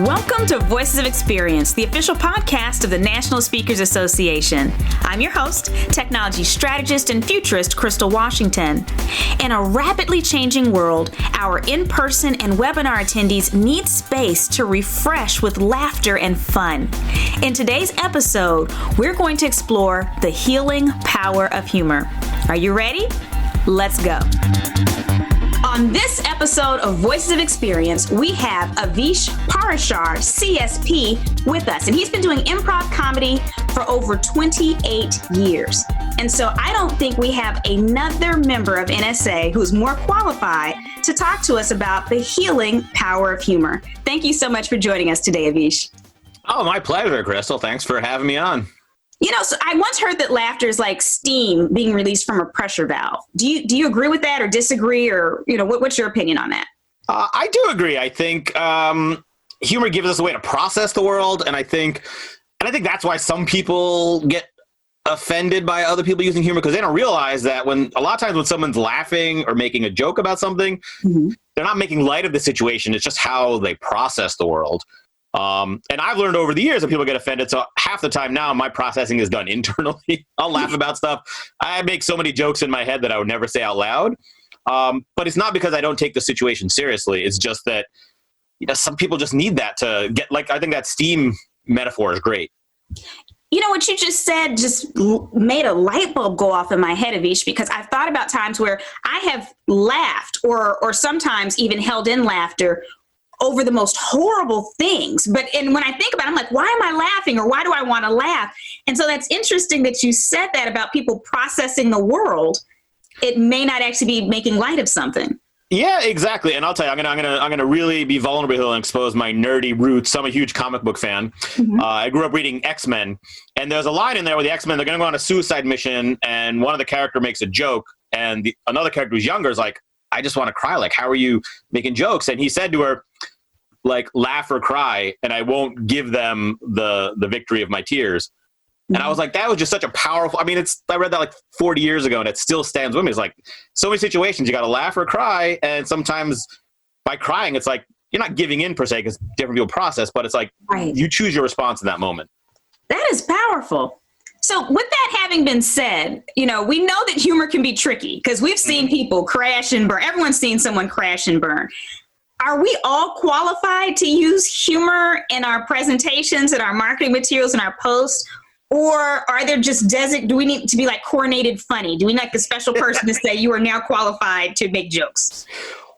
Welcome to Voices of Experience, the official podcast of the National Speakers Association. I'm your host, technology strategist and futurist Crystal Washington. In a rapidly changing world, our in-person and webinar attendees need space to refresh with laughter and fun. In today's episode, we're going to explore the healing power of humor. Are you ready? Let's go. On this episode of Voices of Experience, we have Avish Parashar, CSP, with us. And he's been doing improv comedy for over 28 years. And so I don't think we have another member of NSA who's more qualified to talk to us about the healing power of humor. Thank you so much for joining us today, Avish. Oh, my pleasure, Crystal. Thanks for having me on. You know, so I once heard that laughter is like steam being released from a pressure valve. Do you agree with that or disagree, or, you know, what's your opinion on that? I do agree. I think humor gives us a way to process the world. And I think that's why some people get offended by other people using humor, because they don't realize that a lot of times when someone's laughing or making a joke about something, they're not making light of the situation. It's just how they process the world. And I've learned over the years that people get offended. So half the time now, my processing is done internally. I'll laugh about stuff. I make so many jokes in my head that I would never say out loud. But it's not because I don't take the situation seriously. It's just that, you know, some people just need that to get, like, I think that steam metaphor is great. You know, what you just said just made a light bulb go off in my head, Avish, because I've thought about times where I have laughed or sometimes even held in laughter over the most horrible things. And when I think about it, I'm like, why am I laughing, or why do I want to laugh? And so that's interesting that you said that about people processing the world. It may not actually be making light of something. Yeah, exactly. And I'll tell you, I'm gonna really be vulnerable here and expose my nerdy roots. I'm a huge comic book fan. I grew up reading X-Men, and there's a line in there where the X-Men, they're gonna go on a suicide mission, and one of the character makes a joke, and another character who's younger is like, I just want to cry. Like, how are you making jokes? And he said to her, like, laugh or cry, and I won't give them the victory of my tears. And I was like, that was just such a powerful, I read that like 40 years ago, and it still stands with me. It's like, so many situations, you got to laugh or cry. And sometimes by crying, it's like, you're not giving in per se, because different people process, but it's like, You choose your response in that moment. That is powerful. So with that having been said, you know, we know that humor can be tricky, because we've seen people crash and burn. Everyone's seen someone crash and burn. Are we all qualified to use humor in our presentations, in our marketing materials, in our posts? Or are there just do we need to be like coordinated funny? Do we need like a special person to say you are now qualified to make jokes?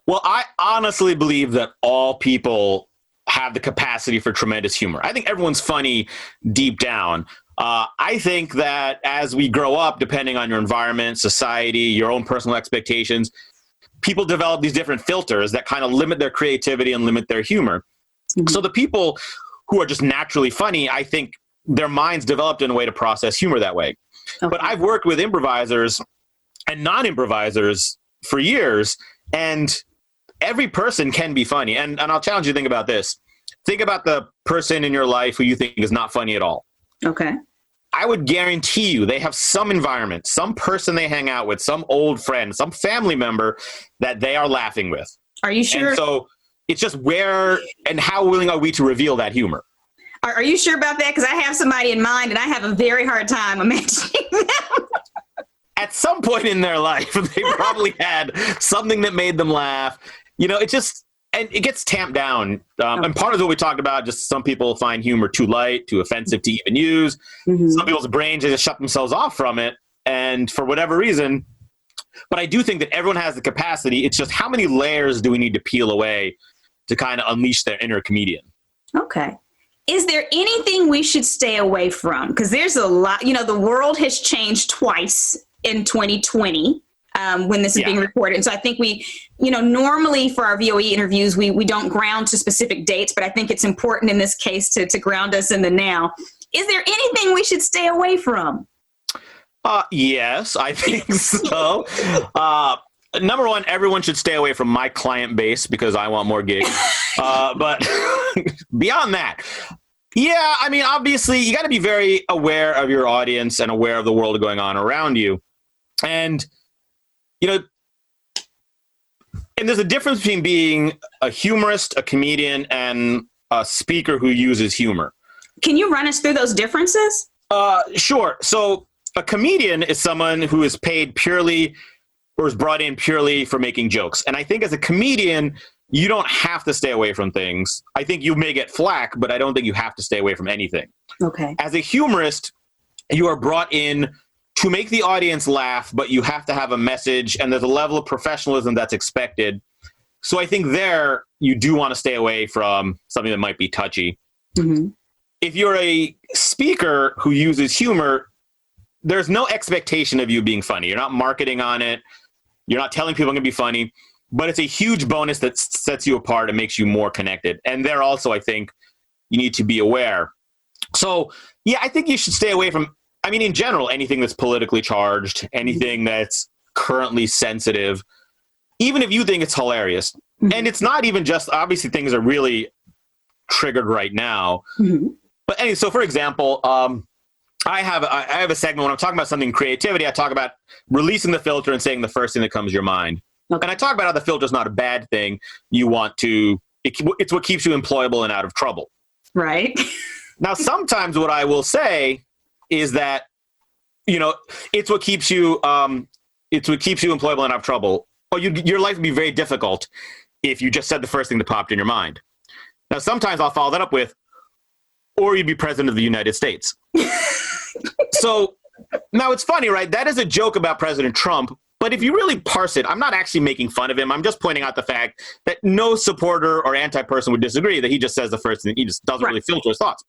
Well, I honestly believe that all people have the capacity for tremendous humor. I think everyone's funny deep down. I think that as we grow up, depending on your environment, society, your own personal expectations, people develop these different filters that kind of limit their creativity and limit their humor. So the people who are just naturally funny, I think their minds developed in a way to process humor that way. Okay. But I've worked with improvisers and non-improvisers for years, and every person can be funny. And I'll challenge you to think about this. Think about the person in your life who you think is not funny at all. Okay. I would guarantee you they have some environment, some person they hang out with, some old friend, some family member that they are laughing with. Are you sure? And so it's just where and how willing are we to reveal that humor? Are you sure about that? Because I have somebody in mind, and I have a very hard time imagining them. At some point in their life, they probably had something that made them laugh. You know, and it gets tamped down. And part of what we talked about, just some people find humor too light, too offensive to even use. Some people's brains, they just shut themselves off from it. And for whatever reason, but I do think that everyone has the capacity. It's just how many layers do we need to peel away to kind of unleash their inner comedian? Okay. Is there anything we should stay away from? Because there's a lot, you know, the world has changed twice in 2020. When this is being recorded. And so I think we, you know, normally for our VOE interviews, we don't ground to specific dates, but I think it's important in this case to ground us in the now. Is there anything we should stay away from? Yes, I think so. Number one, everyone should stay away from my client base because I want more gigs. But beyond that, yeah, I mean, obviously you got to be very aware of your audience and aware of the world going on around you. And you know, and there's a difference between being a humorist, a comedian, and a speaker who uses humor. Can you run us through those differences? Sure. So a comedian is someone who is paid purely or is brought in purely for making jokes. And I think as a comedian, you don't have to stay away from things. I think you may get flack, but I don't think you have to stay away from anything. Okay. As a humorist, you are brought in to make the audience laugh, but you have to have a message, and there's a level of professionalism that's expected. So I think there you do want to stay away from something that might be touchy. Mm-hmm. If you're a speaker who uses humor, there's no expectation of you being funny. You're not marketing on it. You're not telling people I'm going to be funny, but it's a huge bonus that sets you apart and makes you more connected. And there also, I think, you need to be aware. So, yeah, I think you should stay away from, I mean, in general, anything that's politically charged, anything that's currently sensitive, even if you think it's hilarious. Mm-hmm. And it's not even just, obviously, things are really triggered right now. Mm-hmm. But anyway, so for example, I have a segment when I'm talking about something creativity. I talk about releasing the filter and saying the first thing that comes to your mind. Okay. And I talk about how the filter is not a bad thing. You want to, it's what keeps you employable and out of trouble. Right. Now, sometimes what I will say is that, you know, it's what keeps you employable and out of trouble. Or your life would be very difficult if you just said the first thing that popped in your mind. Now, sometimes I'll follow that up with, or you'd be president of the United States. So now it's funny, right? That is a joke about President Trump. But if you really parse it, I'm not actually making fun of him. I'm just pointing out the fact that no supporter or anti-person would disagree that he just says the first thing. He just doesn't really filter his thoughts.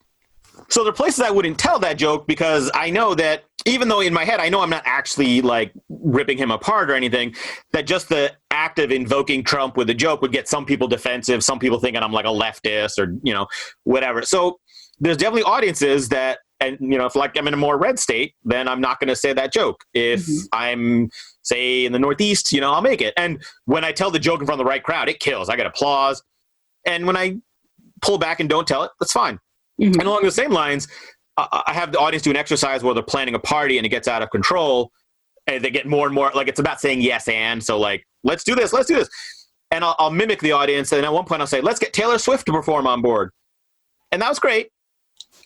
So there are places I wouldn't tell that joke because I know that even though in my head I know I'm not actually like ripping him apart or anything, that just the act of invoking Trump with a joke would get some people defensive, some people thinking I'm like a leftist or, you know, whatever. So there's definitely audiences that, and, you know, if like I'm in a more red state, then I'm not going to say that joke. If I'm, say, in the Northeast, you know, I'll make it. And when I tell the joke in front of the right crowd, it kills. I get applause. And when I pull back and don't tell it, that's fine. Mm-hmm. And along the same lines, I have the audience do an exercise where they're planning a party and it gets out of control. And they get more and more, like it's about saying yes and. So like, let's do this. And I'll mimic the audience. And at one point I'll say, let's get Taylor Swift to perform on board. And that was great.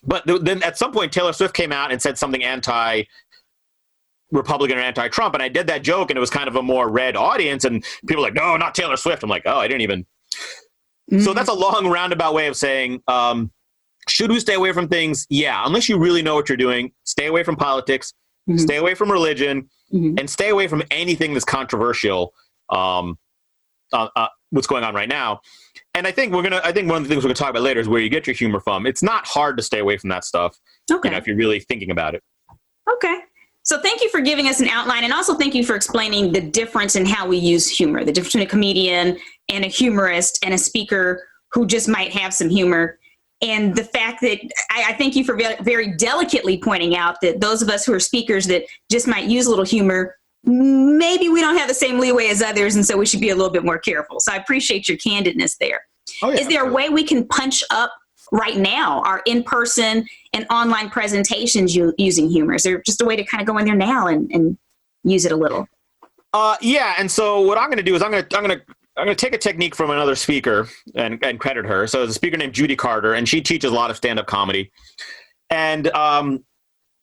But then at some point, Taylor Swift came out and said something anti-Republican or anti-Trump. And I did that joke, and it was kind of a more red audience. And people were like, no, not Taylor Swift. I'm like, oh, I didn't even. Mm-hmm. So that's a long roundabout way of saying, should we stay away from things? Yeah, unless you really know what you're doing. Stay away from politics. Mm-hmm. Stay away from religion. Mm-hmm. And stay away from anything that's controversial. What's going on right now. And I think one of the things we're going to talk about later is where you get your humor from. It's not hard to stay away from that stuff. Okay. You know, if you're really thinking about it. Okay. So thank you for giving us an outline, and also thank you for explaining the difference in how we use humor, the difference between a comedian and a humorist and a speaker who just might have some humor. And the fact that I thank you for very delicately pointing out that those of us who are speakers that just might use a little humor, maybe we don't have the same leeway as others, and so we should be a little bit more careful. So I appreciate your candidness there. Oh, yeah, is there a way we can punch up right now our in-person and online presentations using humor? Is there just a way to kind of go in there now and use it a little? Yeah, and so what I'm going to do is I'm going to take a technique from another speaker and credit her. So there's a speaker named Judy Carter, and she teaches a lot of stand-up comedy. And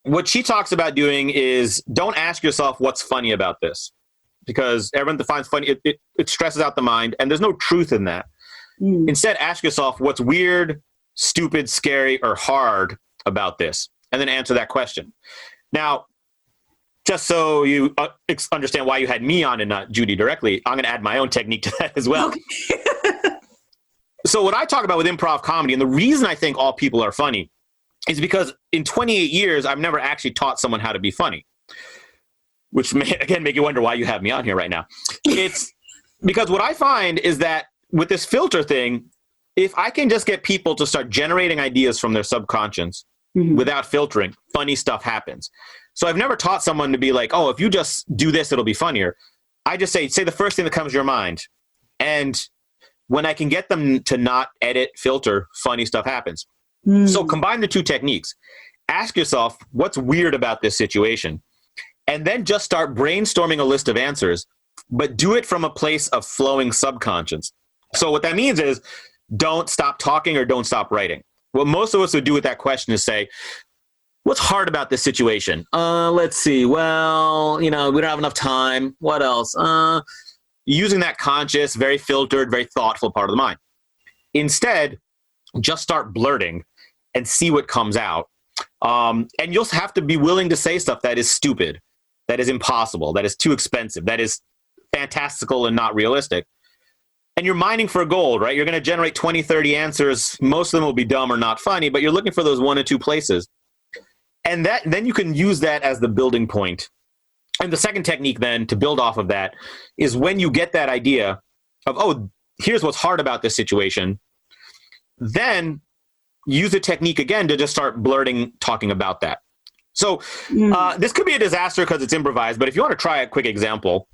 what she talks about doing is don't ask yourself what's funny about this, because everyone defines funny. It stresses out the mind, and there's no truth in that. Instead, ask yourself what's weird, stupid, scary, or hard about this, and then answer that question. Now, just so you understand why you had me on and not Judy directly, I'm going to add my own technique to that as well. Okay. So what I talk about with improv comedy, and the reason I think all people are funny, is because in 28 years, I've never actually taught someone how to be funny, which may, again, make you wonder why you have me on here right now. It's because what I find is that with this filter thing, if I can just get people to start generating ideas from their subconscious without filtering, funny stuff happens. So I've never taught someone to be like, oh, if you just do this, it'll be funnier. I just say the first thing that comes to your mind. And when I can get them to not edit, filter, funny stuff happens. So combine the two techniques. Ask yourself, what's weird about this situation? And then just start brainstorming a list of answers, but do it from a place of flowing subconscious. So what that means is don't stop talking or don't stop writing. What most of us would do with that question is say, what's hard about this situation? Let's see. Well, we don't have enough time. What else? Using that conscious, very filtered, very thoughtful part of the mind. Instead, just start blurting and see what comes out. And you'll have to be willing to say stuff that is stupid, that is impossible, that is too expensive, that is fantastical and not realistic. And you're mining for gold, right? You're going to generate 20, 30 answers. Most of them will be dumb or not funny, but you're looking for those 1 or 2 places. And then you can use that as the building point. And the second technique then to build off of that is when you get that idea of, oh, here's what's hard about this situation, then use a technique again to just start blurting, talking about that. So this could be a disaster because it's improvised, but if you want to try a quick example,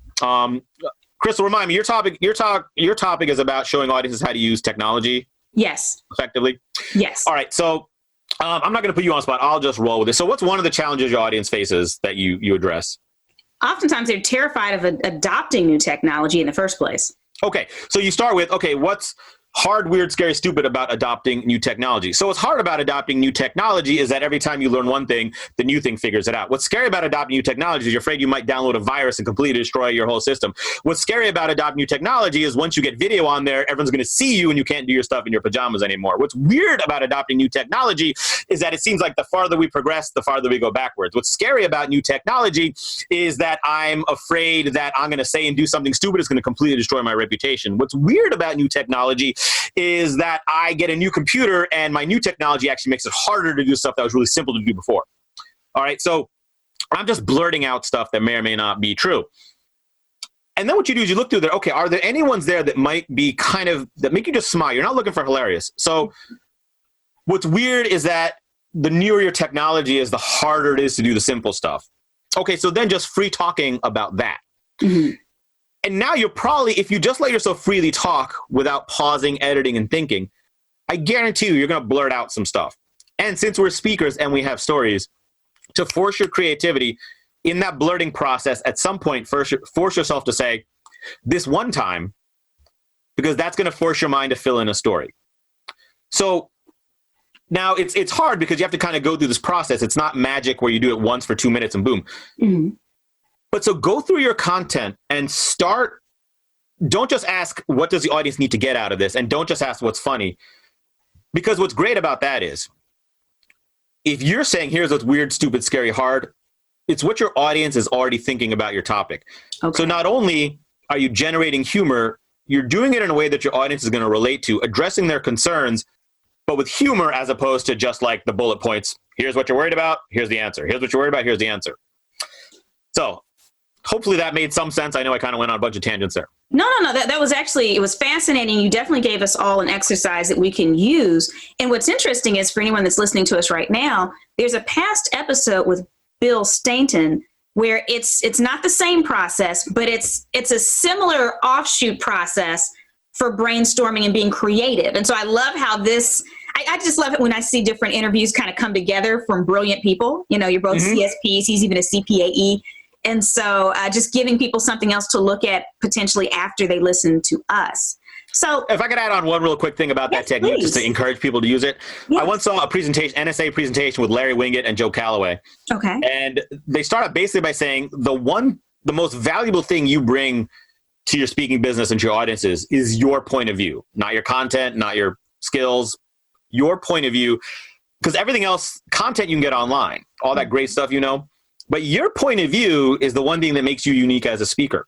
Crystal, remind me, your topic is about showing audiences how to use technology. Yes. Effectively. Yes. All right. So I'm not going to put you on the spot. I'll just roll with it. So what's one of the challenges your audience faces that you address? Oftentimes they're terrified of adopting new technology in the first place. Okay. So you start with, okay, what's hard, weird, scary, stupid about adopting new technology? So what's hard about adopting new technology is that every time you learn one thing, the new thing figures it out. What's scary about adopting new technology is you're afraid you might download a virus and completely destroy your whole system. What's scary about adopting new technology is once you get video on there, everyone's going to see you and you can't do your stuff in your pajamas anymore. What's weird about adopting new technology is that it seems like the farther we progress, the farther we go backwards. What's scary about new technology is that I'm afraid that I'm going to say and do something stupid is going to completely destroy my reputation. What's weird about new technology is that I get a new computer and my new technology actually makes it harder to do stuff that was really simple to do before. All right, so I'm just blurting out stuff that may or may not be true. And then what you do is you look through there, okay, are there any ones there that might be that make you just smile? You're not looking for hilarious. So what's weird is that the newer your technology is, the harder it is to do the simple stuff. Okay, so then just free talking about that. Mm-hmm. And now you're probably, if you just let yourself freely talk without pausing, editing, and thinking, I guarantee you're going to blurt out some stuff. And since we're speakers and we have stories, to force your creativity in that blurting process, at some point, force yourself to say, this one time, because that's going to force your mind to fill in a story. So now it's hard because you have to kind of go through this process. It's not magic where you do it once for 2 minutes and boom. Mm-hmm. But so go through your content and don't just ask, what does the audience need to get out of this? And don't just ask what's funny. Because what's great about that is, if you're saying, here's what's weird, stupid, scary, hard, it's what your audience is already thinking about your topic. Okay. So not only are you generating humor, you're doing it in a way that your audience is going to relate to, addressing their concerns, but with humor as opposed to just like the bullet points. Here's what you're worried about. Here's the answer. Here's what you're worried about. Here's the answer. So hopefully that made some sense. I know I kind of went on a bunch of tangents there. No. That was actually, it was fascinating. You definitely gave us all an exercise that we can use. And what's interesting is, for anyone that's listening to us right now, there's a past episode with Bill Stainton where it's not the same process, but it's a similar offshoot process for brainstorming and being creative. And so I love how I just love it when I see different interviews kind of come together from brilliant people. You're both CSPs, he's even a CPAE. And so just giving people something else to look at potentially after they listen to us. So if I could add on one real quick thing about that technique, just to encourage people to use it. Yes. I once saw a NSA presentation with Larry Winget and Joe Calloway. Okay. And they start out basically by saying the most valuable thing you bring to your speaking business and to your audiences is your point of view, not your content, not your skills, your point of view, because everything else, content you can get online, all that great stuff, but your point of view is the one thing that makes you unique as a speaker.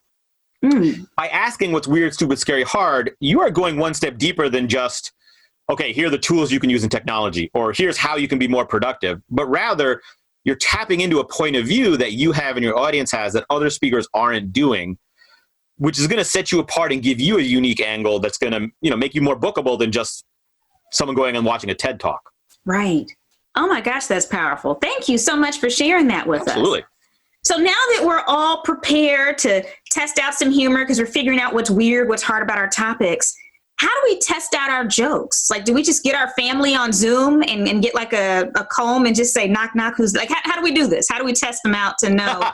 By asking what's weird, stupid, scary, hard, you are going one step deeper than just, okay, here are the tools you can use in technology, or here's how you can be more productive. But rather, you're tapping into a point of view that you have and your audience has that other speakers aren't doing, which is going to set you apart and give you a unique angle that's going to, make you more bookable than just someone going and watching a TED Talk. Right. Oh my gosh, that's powerful. Thank you so much for sharing that with us. Absolutely. So now that we're all prepared to test out some humor because we're figuring out what's weird, what's hard about our topics, how do we test out our jokes? Like, do we just get our family on Zoom and get like a comb and just say, knock, knock, who's like, how do we do this? How do we test them out to know?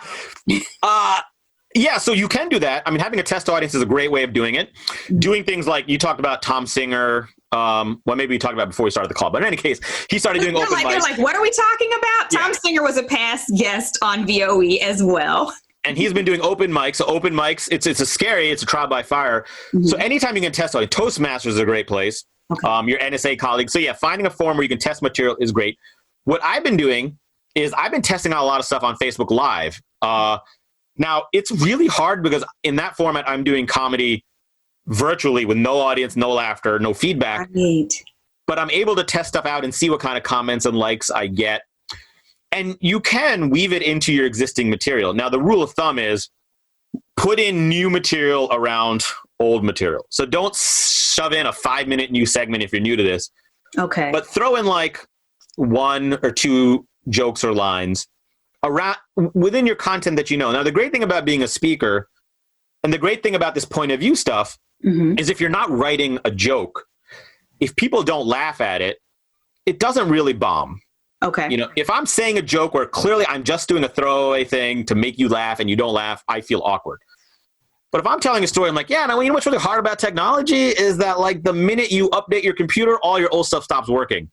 Yeah, so you can do that. I mean, having a test audience is a great way of doing it. Doing things like you talked about Tom Singer, Well, maybe we talked about it before we started the call, but in any case, he started doing open mics. They're like, what are we talking about? Yeah. Tom Singer was a past guest on VOE as well. And he's been doing open mics. So open mics, it's a trial by fire. Mm-hmm. So anytime you can test, like Toastmasters is a great place. Okay. Your NSA colleagues. So yeah, finding a forum where you can test material is great. What I've been doing is I've been testing out a lot of stuff on Facebook Live. Now, it's really hard because in that format, I'm doing comedy virtually with no audience, no laughter, no feedback. Right. But I'm able to test stuff out and see what kind of comments and likes I get. And you can weave it into your existing material. Now, the rule of thumb is put in new material around old material. So don't shove in a 5-minute new segment if you're new to this. Okay. But throw in like 1 or 2 jokes or lines around within your content that you know. Now, the great thing about being a speaker and the great thing about this point of view stuff is if you're not writing a joke, if people don't laugh at it, it doesn't really bomb. Okay. You know, if I'm saying a joke where clearly I'm just doing a throwaway thing to make you laugh and you don't laugh, I feel awkward. But if I'm telling a story, I'm like, yeah, no, you know what's really hard about technology is that like the minute you update your computer, all your old stuff stops working.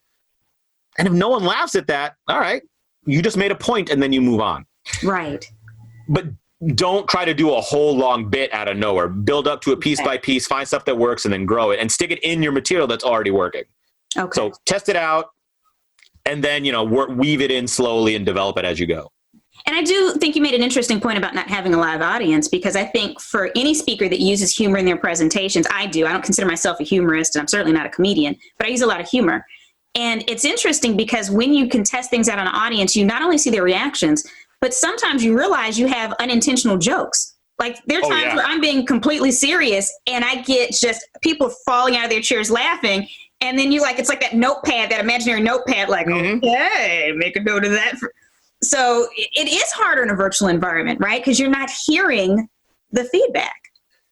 And if no one laughs at that, all right, you just made a point and then you move on. Right. But don't try to do a whole long bit out of nowhere. Build up to a piece by piece, find stuff that works and then grow it and stick it in your material that's already working. Okay. So test it out and then, you know, weave it in slowly and develop it as you go. And I do think you made an interesting point about not having a live audience, because I think for any speaker that uses humor in their presentations, I don't consider myself a humorist and I'm certainly not a comedian, but I use a lot of humor. And it's interesting because when you can test things out on an audience, you not only see their reactions, but sometimes you realize you have unintentional jokes. Like there are times where I'm being completely serious and I get just people falling out of their chairs laughing. And then you like, it's like that notepad, that imaginary notepad, like, okay, make a note of that. So it is harder in a virtual environment, right? Because you're not hearing the feedback.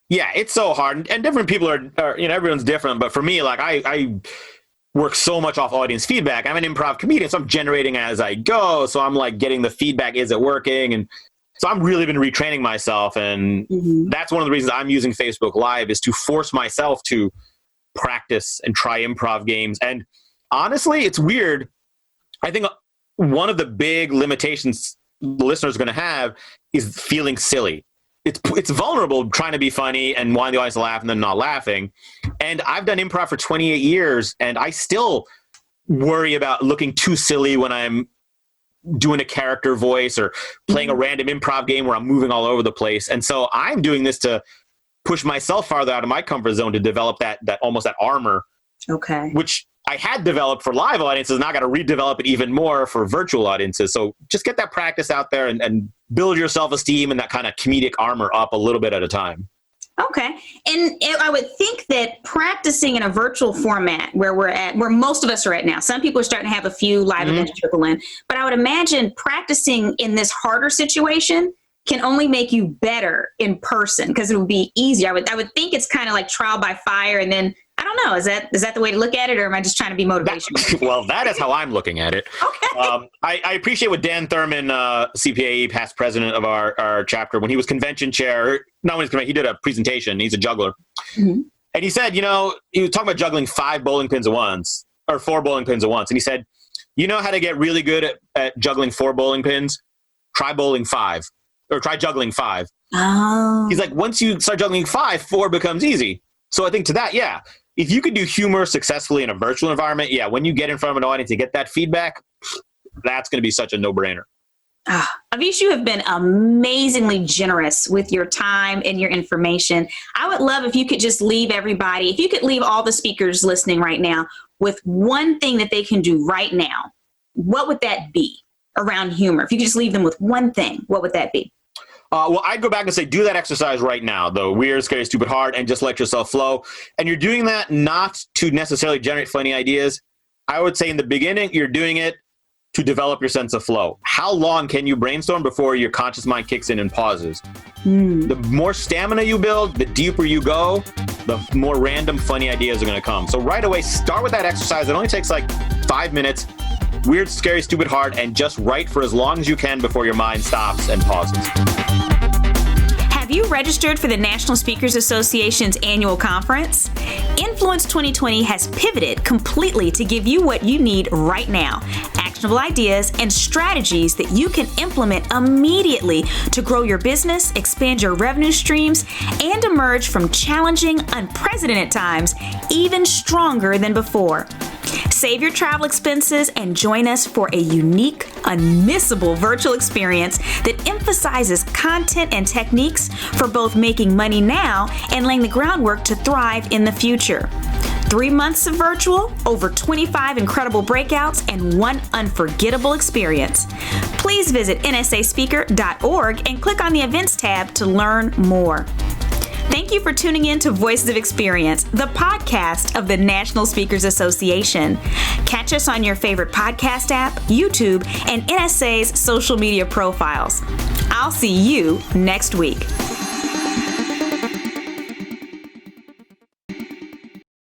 Yeah, it's so hard. And different people are, you know, everyone's different. But for me, like I work so much off audience feedback. I'm an improv comedian, so I'm generating as I go. So I'm like getting the feedback, is it working? And so I've really been retraining myself. And that's one of the reasons I'm using Facebook Live is to force myself to practice and try improv games. And honestly, it's weird. I think one of the big limitations the listener is going to have is feeling silly. It's vulnerable trying to be funny and wanting the audience to laugh and then not laughing. And I've done improv for 28 years and I still worry about looking too silly when I'm doing a character voice or playing a random improv game where I'm moving all over the place. And so I'm doing this to push myself farther out of my comfort zone to develop that almost that armor. Okay. Which I had developed for live audiences, and I got to redevelop it even more for virtual audiences. So just get that practice out there and build your self-esteem and that kind of comedic armor up a little bit at a time. Okay. And I would think that practicing in a virtual format where where most of us are at now, some people are starting to have a few live events trickle in, but I would imagine practicing in this harder situation can only make you better in person because it would be easier. I would think it's kind of like trial by fire, and then I don't know. Is that the way to look at it, or am I just trying to be motivational? Well, that is how I'm looking at it. Okay. I appreciate what Dan Thurman, CPAE, past president of our chapter, when he was convention chair. Not when he did a presentation. He's a juggler, and he said, you know, he was talking about juggling 5 bowling pins at once or 4 bowling pins at once, and he said, you know how to get really good at juggling 4 bowling pins? Try bowling 5. Or try juggling 5. Oh. He's like, once you start juggling 5, 4 becomes easy. So I think to that, yeah, if you could do humor successfully in a virtual environment, yeah, when you get in front of an audience, you get that feedback, that's going to be such a no-brainer. Avish, you have been amazingly generous with your time and your information. I would love if you could just leave everybody, if you could leave all the speakers listening right now with one thing that they can do right now, what would that be around humor? If you could just leave them with one thing, what would that be? Well, I'd go back and say, do that exercise right now, though. Weird, scary, stupid, hard, and just let yourself flow. And you're doing that not to necessarily generate funny ideas. I would say in the beginning, you're doing it to develop your sense of flow. How long can you brainstorm before your conscious mind kicks in and pauses? The more stamina you build, the deeper you go, the more random funny ideas are going to come. So right away, start with that exercise. It only takes like 5 minutes. Weird, scary, stupid, hard, and just write for as long as you can before your mind stops and pauses. Have you registered for the National Speakers Association's annual conference? Influence 2020 has pivoted completely to give you what you need right now: actionable ideas and strategies that you can implement immediately to grow your business, expand your revenue streams, and emerge from challenging, unprecedented times even stronger than before. Save your travel expenses and join us for a unique, unmissable virtual experience that emphasizes content and techniques for both making money now and laying the groundwork to thrive in the future. 3 months of virtual, over 25 incredible breakouts, and one unforgettable experience. Please visit nsaspeaker.org and click on the Events tab to learn more. Thank you for tuning in to Voices of Experience, the podcast of the National Speakers Association. Catch us on your favorite podcast app, YouTube, and NSA's social media profiles. I'll see you next week.